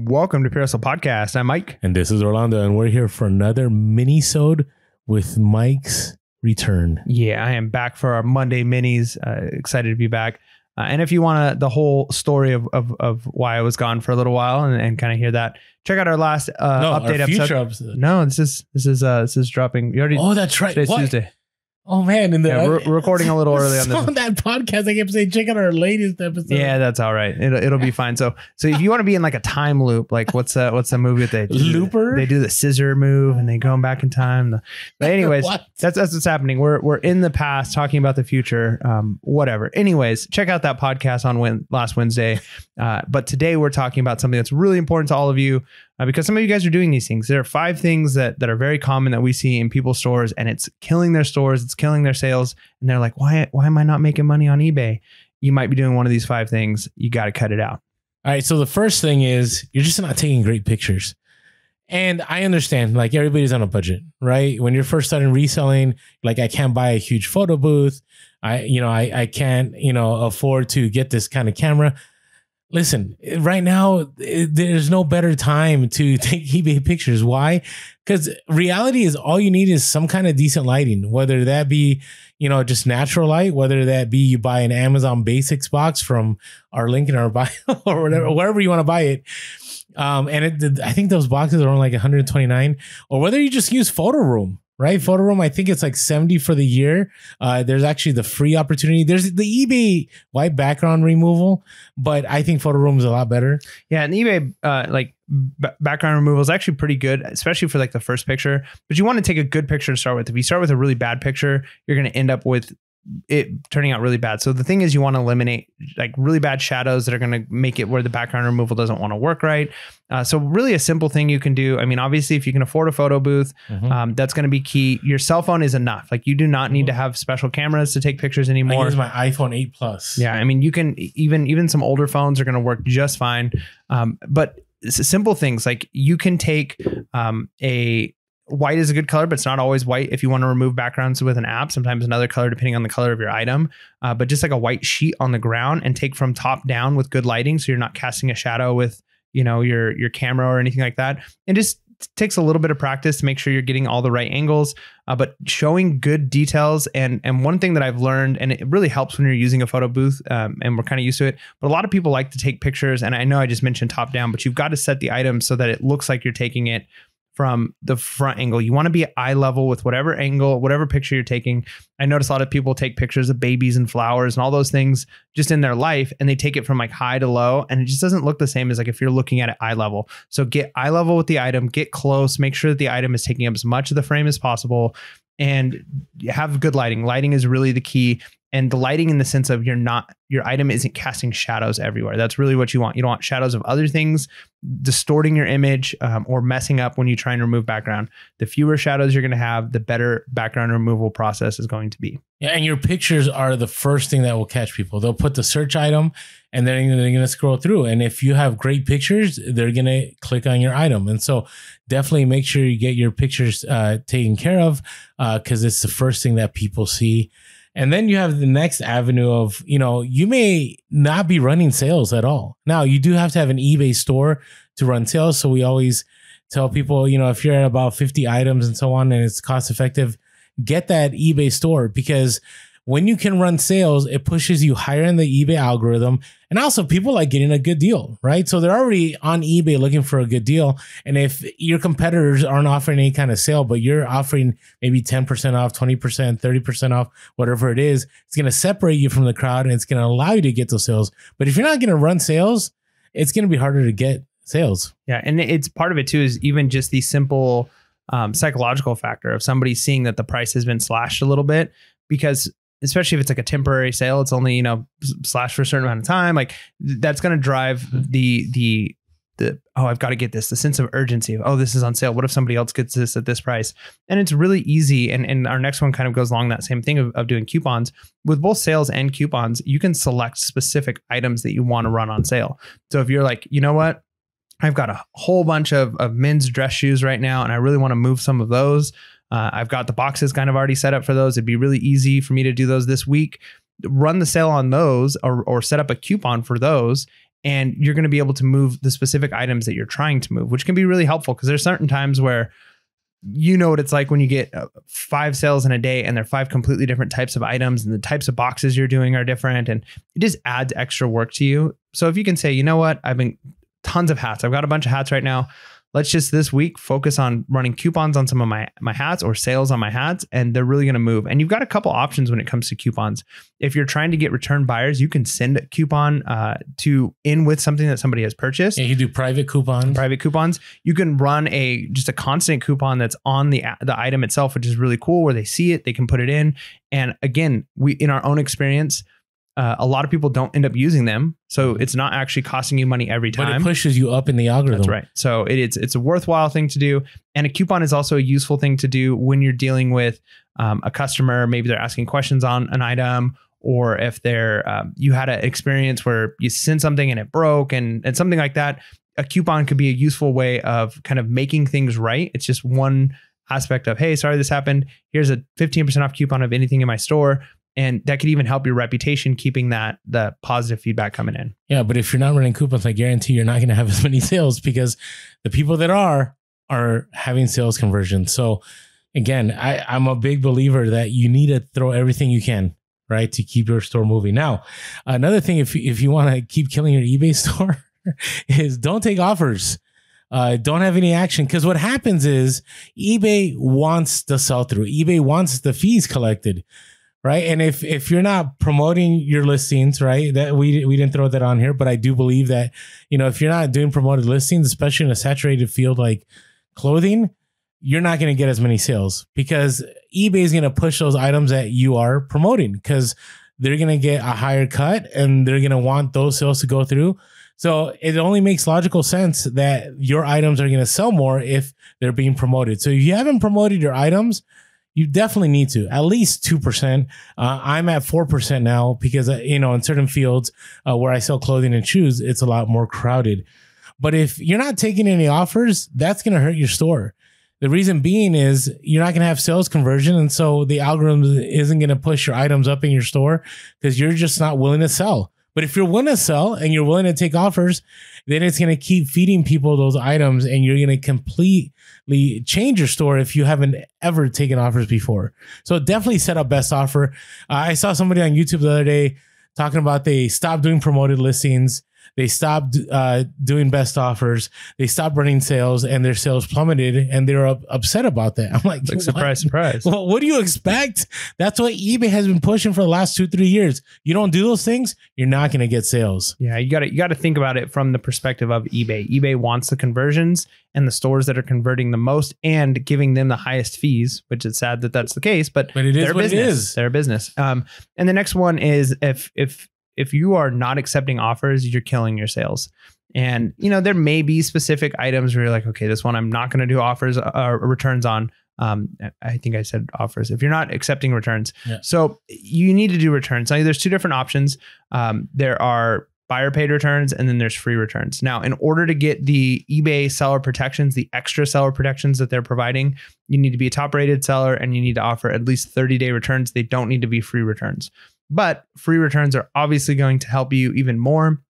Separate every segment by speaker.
Speaker 1: Welcome to Pure Hustle Podcast. I'm Mike.
Speaker 2: And this is Orlando, and we're here for another mini-sode with Mike's return.
Speaker 1: Yeah, I am back for our Monday minis. Excited to be back. And if you want the whole story of why I was gone for a little while and kind of hear that, check out our last update episode. No, this is dropping. You already.
Speaker 2: Oh, that's right.
Speaker 1: Today's Tuesday.
Speaker 2: Oh man,
Speaker 1: we're recording a little early on this.
Speaker 2: On that podcast, I kept saying check out our latest episode.
Speaker 1: Yeah, that's all right. It'll be fine. So if you want to be in like a time loop, like what's the movie that they do?
Speaker 2: Looper?
Speaker 1: They do the scissor move and they go back in time. But anyways, that's what's happening. We're in the past talking about the future. Whatever. Anyways, check out that podcast on last Wednesday. But today we're talking about something that's really important to all of you. Because some of you guys are doing these things. There are 5 things that are very common that we see in people's stores, and it's killing their stores. It's killing their sales. And they're like, why am I not making money on eBay? You might be doing one of these 5 things. You got to cut it out.
Speaker 2: All right. So the first thing is you're just not taking great pictures. And I understand, like, everybody's on a budget, right? When you're first starting reselling, like, I can't buy a huge photo booth. I can't, afford to get this kind of camera. Listen, right now, there's no better time to take eBay pictures. Why? Because reality is all you need is some kind of decent lighting, whether that be, just natural light, whether that be you buy an Amazon Basics box from our link in our bio or whatever, wherever you want to buy it. I think those boxes are only like $129, or whether you just use Photo Room. Right. Photo Room, I think it's like $70 for the year. There's actually the free opportunity. There's the eBay white background removal, but I think Photo Room is a lot better.
Speaker 1: Yeah. And eBay, background removal is actually pretty good, especially for like the first picture. But you want to take a good picture to start with. If you start with a really bad picture, you're going to end up with it turning out really bad. So the thing is, you want to eliminate like really bad shadows that are going to make it where the background removal doesn't want to work right. So really a simple thing you can do. I mean, obviously, if you can afford a photo booth, that's going to be key. Your cell phone is enough. Like, you do not need to have special cameras to take pictures anymore.
Speaker 2: I use my iPhone 8 Plus.
Speaker 1: Yeah. I mean, you can even some older phones are going to work just fine. But simple things like you can take white is a good color, but it's not always white. If you want to remove backgrounds with an app, sometimes another color depending on the color of your item. But just like a white sheet on the ground, and take from top down with good lighting, so you're not casting a shadow with your camera or anything like that. And just takes a little bit of practice to make sure you're getting all the right angles, but showing good details. And one thing that I've learned, and it really helps when you're using a photo booth, and we're kind of used to it, but a lot of people like to take pictures. And I know I just mentioned top down, but you've got to set the item so that it looks like you're taking it from the front angle. You want to be at eye level with whatever angle, whatever picture you're taking. I notice a lot of people take pictures of babies and flowers and all those things just in their life, and they take it from like high to low, and it just doesn't look the same as like if you're looking at it eye level. So get eye level with the item, get close, make sure that the item is taking up as much of the frame as possible, and have good lighting. Lighting is really the key. And the lighting in the sense of your item isn't casting shadows everywhere. That's really what you want. You don't want shadows of other things distorting your image or messing up when you try and remove background. The fewer shadows you're going to have, the better background removal process is going to be.
Speaker 2: Yeah, and your pictures are the first thing that will catch people. They'll put the search item and then they're going to scroll through. And if you have great pictures, they're going to click on your item. And so definitely make sure you get your pictures taken care of because it's the first thing that people see. And then you have the next avenue of, you may not be running sales at all. Now, you do have to have an eBay store to run sales. So we always tell people, if you're at about 50 items and so on, and it's cost effective, get that eBay store, because when you can run sales, it pushes you higher in the eBay algorithm. And also people like getting a good deal, right? So they're already on eBay looking for a good deal. And if your competitors aren't offering any kind of sale, but you're offering maybe 10% off, 20%, 30% off, whatever it is, it's going to separate you from the crowd and it's going to allow you to get those sales. But if you're not going to run sales, it's going to be harder to get sales. Yeah.
Speaker 1: And it's part of it too, is even just the simple psychological factor of somebody seeing that the price has been slashed a little bit, because especially if it's like a temporary sale, it's only, slashed for a certain amount of time. Like that's going to drive the I've got to get this, the sense of urgency of, oh, this is on sale. What if somebody else gets this at this price? And it's really easy. And our next one kind of goes along that same thing of doing coupons. With both sales and coupons, you can select specific items that you want to run on sale. So if you're like, you know what, I've got a whole bunch of men's dress shoes right now, and I really want to move some of those. I've got the boxes kind of already set up for those. It'd be really easy for me to do those this week. Run the sale on those, or set up a coupon for those, and you're going to be able to move the specific items that you're trying to move, which can be really helpful because there's certain times where you know what it's like when you get 5 sales in a day and they're 5 completely different types of items and the types of boxes you're doing are different, and it just adds extra work to you. So if you can say, you know what, I've been tons of hats. I've got a bunch of hats right now. Let's just this week focus on running coupons on some of my hats or sales on my hats, and they're really going to move. And you've got a couple options when it comes to coupons. If you're trying to get return buyers, you can send a coupon in with something that somebody has purchased.
Speaker 2: Yeah, you do private coupons. You can run just a constant coupon that's on the item itself, which is really cool, where they see it, they can put it in. And again, we in our own experience, a lot of people don't end up using them. So it's not actually costing you money every time. But it pushes you up in the algorithm.
Speaker 1: That's right. So it's a worthwhile thing to do. And a coupon is also a useful thing to do when you're dealing with a customer. Maybe they're asking questions on an item, or if you had an experience where you sent something and it broke and something like that. A coupon could be a useful way of kind of making things right. It's just one aspect of, hey, sorry this happened. Here's a 15% off coupon of anything in my store. And that could even help your reputation, keeping the positive feedback coming in. Yeah,
Speaker 2: but if you're not running coupons, I guarantee you're not going to have as many sales, because the people that are having sales conversions. So again, I'm a big believer that you need to throw everything you can, right, to keep your store moving. Now, another thing, if you want to keep killing your eBay store, is don't take offers. Don't have any action, because what happens is eBay wants the sell through. eBay wants the fees collected. Right. And if you're not promoting your listings, right, that we didn't throw that on here, but I do believe that, if you're not doing promoted listings, especially in a saturated field like clothing, you're not going to get as many sales, because eBay is going to push those items that you are promoting, because they're going to get a higher cut and they're going to want those sales to go through. So it only makes logical sense that your items are going to sell more if they're being promoted. So if you haven't promoted your items, you definitely need to, at least 2%. I'm at 4% now because, in certain fields where I sell clothing and shoes, it's a lot more crowded. But if you're not taking any offers, that's going to hurt your store. The reason being is you're not going to have sales conversion. And so the algorithm isn't going to push your items up in your store because you're just not willing to sell. But if you're willing to sell and you're willing to take offers, then it's going to keep feeding people those items, and you're going to completely change your store if you haven't ever taken offers before. So definitely set up best offer. I saw somebody on YouTube the other day talking about they stopped doing promoted listings. They stopped doing best offers. They stopped running sales, and their sales plummeted, and they were upset about that. I'm like
Speaker 1: surprise.
Speaker 2: Well, what do you expect? That's what eBay has been pushing for the last 2-3 years. You don't do those things, you're not going to get sales.
Speaker 1: Yeah, you got to think about it from the perspective of eBay. eBay wants the conversions and the stores that are converting the most and giving them the highest fees, which is sad that that's the case, but
Speaker 2: it is what it is.
Speaker 1: They're a business. And the next one is if you are not accepting offers, you're killing your sales. And, there may be specific items where you're like, okay, this one I'm not going to do offers or returns on. I think I said offers. If you're not accepting returns. Yeah. So you need to do returns. Now, there's 2 different options. There are buyer paid returns, and then there's free returns. Now, in order to get the eBay seller protections, the extra seller protections that they're providing, you need to be a top rated seller and you need to offer at least 30-day returns. They don't need to be free returns. But free returns are obviously going to help you even more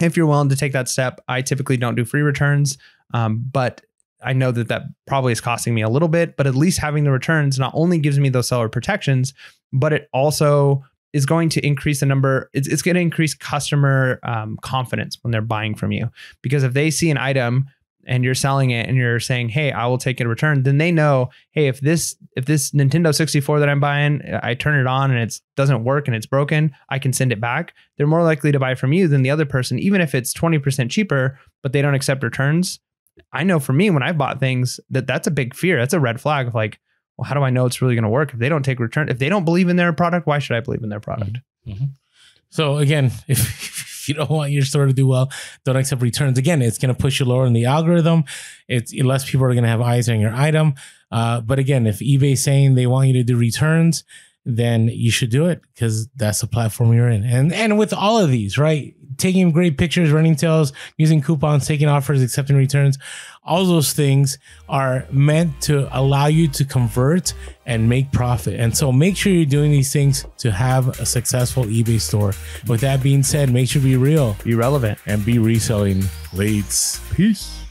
Speaker 1: if you're willing to take that step. I typically don't do free returns, but I know that probably is costing me a little bit. But at least having the returns not only gives me those seller protections, but it also is going to increase the number. It's going to increase customer confidence when they're buying from you, because if they see an item and you're selling it and you're saying, hey, I will take it returned, then they know, hey, if this Nintendo 64 that I'm buying, I turn it on and it doesn't work and it's broken, I can send it back. They're more likely to buy from you than the other person, even if it's 20% cheaper, but they don't accept returns. I know for me, when I bought things, that's a big fear. That's a red flag of like, well, how do I know it's really going to work? If they don't take return, if they don't believe in their product, why should I believe in their product?
Speaker 2: Mm-hmm. So again, if you don't want your store to do well, don't accept returns. Again, it's going to push you lower in the algorithm. It's less people are going to have eyes on your item. But again, if eBay is saying they want you to do returns, then you should do it because that's the platform you're in. And with all of these, right? Taking great pictures, running tails, using coupons, taking offers, accepting returns, all those things are meant to allow you to convert and make profit. And so make sure you're doing these things to have a successful eBay store. With that being said, make sure to be real,
Speaker 1: Be relevant,
Speaker 2: and be reselling leads.
Speaker 1: Peace.